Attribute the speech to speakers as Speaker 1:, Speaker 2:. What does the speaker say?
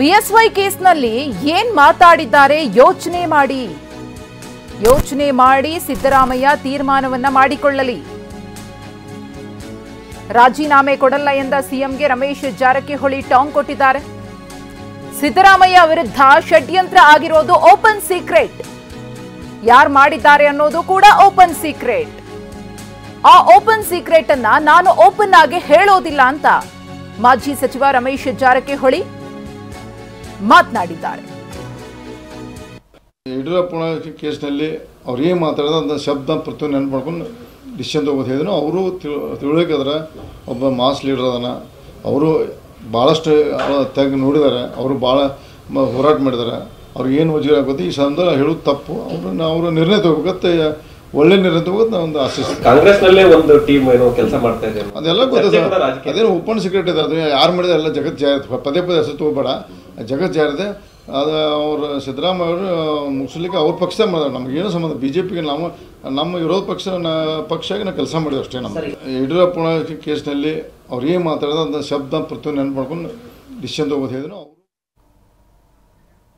Speaker 1: BSY ಕೇಸ್ನಲ್ಲಿ ಏನ್ ಮಾತಾಡಿದ್ದಾರೆ ಯೋಚನೆ ಮಾಡಿ ಸಿದ್ದರಾಮಯ್ಯ ತೀರ್ಮಾನವನ್ನ ಮಾಡಿಕೊಳ್ಳಲಿ. ರಾಜೀನಾಮೆ ಕೊಡಲ್ಲ ಎಂದ ಸಿಎಂಗೆ ರಮೇಶ್ ಜಾರಕಿಹೊಳಿ ಟಾಂಗ್ ಕೊಟ್ಟಿದ್ದಾರೆ. ಸಿದ್ದರಾಮಯ್ಯ ವಿರುದ್ಧ ಷಡ್ಯಂತ್ರ ಆಗಿರೋದು ಓಪನ್ ಸೀಕ್ರೆಟ್. ಯಾರು ಮಾಡಿದ್ದಾರೆ ಅನ್ನೋದು ಕೂಡ ಓಪನ್ ಸೀಕ್ರೆಟ್. ಆ ಓಪನ್ ಸೀಕ್ರೆಟ್ ಅನ್ನ ನಾನು ಓಪನ್ ಆಗಿ ಹೇಳೋದಿಲ್ಲ ಅಂತ ಮಾಜಿ ಸಚಿವ ರಮೇಶ್ ಜಾರಕಿಹೊಳಿ ಮಾತನಾಡಿದ್ದಾರೆ.
Speaker 2: ಯಡಿಯೂರಪ್ಪನ ಕೇಸ್ನಲ್ಲಿ ಅವ್ರು ಏನು ಮಾತಾಡಿದ ಅಂತ ಶಬ್ದ ಪ್ರತಿಯೊಂದು ನೆನಪು ಮಾಡ್ಕೊಂಡು ಡಿಸಿಷನ್ ತೊಗೋದು ಹೇಳಿದ್ರು. ಅವರು ತಿಳುವಳಿಕೆ ಒಬ್ಬ ಮಾಸ್ ಲೀಡರ್ ಅದನ್ನ. ಅವರು ಭಾಳಷ್ಟು ತೆಗೆ ನೋಡಿದ್ದಾರೆ. ಅವರು ಭಾಳ ಹೋರಾಟ ಮಾಡಿದ್ದಾರೆ. ಅವ್ರಿಗೆ ಏನು ವಜೀರ ಆಗುತ್ತೆ ಈ ಸಂದರ್ಭ ಹೇಳೋದು ತಪ್ಪು. ಅವರು ನಿರ್ಣಯ ತಗೋಬೇಕಂತ ಒಳ್ಳೆ ನಿರ್ಣಯ ತಗೋದು ಒಂದು ಆಶಿಸ್ತೀನಿ.
Speaker 3: ಕಾಂಗ್ರೆಸ್ನಲ್ಲೇ ಒಂದು ಟೀಮ್ ಏನೋ ಕೆಲಸ ಮಾಡ್ತಾ ಇದೆ
Speaker 2: ಅದೆಲ್ಲ ಗೊತ್ತಿದೆ. ಅದೇನು ಓಪನ್ ಸೀಕ್ರೆಟ್ ಇದೆ. ಅದು ಯಾರು ಮಾಡಿದೆ ಎಲ್ಲ ಜಗತ್ತು ಜಾರಿದೆ. ಪದೇ ಹೆಸರು ತಗೋಬೇಡ. ಜಗತ್ತು ಜಾರಿದೆ. ಅದು ಅವರು ಸಿದ್ದರಾಮಯ್ಯ ಅವರು ಮುಗಿಸ್ಲಿಕ್ಕೆ ಅವ್ರ ಪಕ್ಷ ಮಾಡಿದ್ರು. ನಮಗೇನು ಸಂಬಂಧ. BJPಗೆ ನಮ್ಮ ವಿರೋಧ ಪಕ್ಷಾಗಿ ನಾವು ಕೆಲಸ ಮಾಡಿದ್ವಿ ಅಷ್ಟೇ. ನಮ್ಮ ಯಡಿಯೂರಪ್ಪನ ಕೇಸ್ನಲ್ಲಿ ಅವ್ರು ಏನು ಮಾತಾಡಿದ ಅಂತ ಶಬ್ದ ಪ್ರತಿಯೊಂದು ನೆನಪು ಮಾಡ್ಕೊಂಡು ಡಿಸಿಷನ್ ತೊಗೋದು ಹೇಳಿದ್ರು.